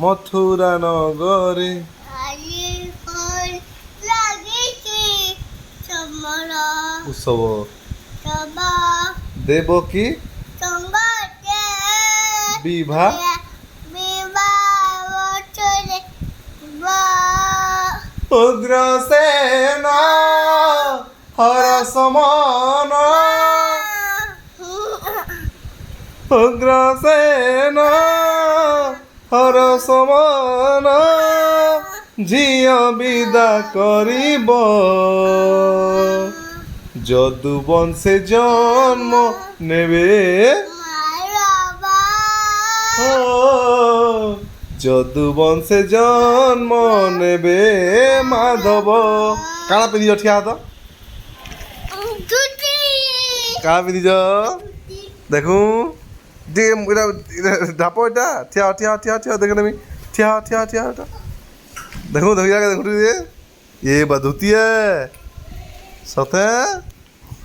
মথুরা নগরে উৎসব দেবকী বিভা উগ্রসেন হর সমন উগ্রসেন হর সমন ঝিও বিদা করিব যদু বংশে জন্ম নেবে যদু বংশে জন্ম নেবে মাধব কাଣା পিঁধিছ ঠিয়া হাত কাଣା পিঁধিছ দেখু এটা ঢাপ এটা ঠিয়া ঠিয়া ঠিয়া ঠিয়া দেখে নেমি ঠিয়া ঠিয়া ঠিয়া এটা দেখু দেখি দেখু ये बधुती है सते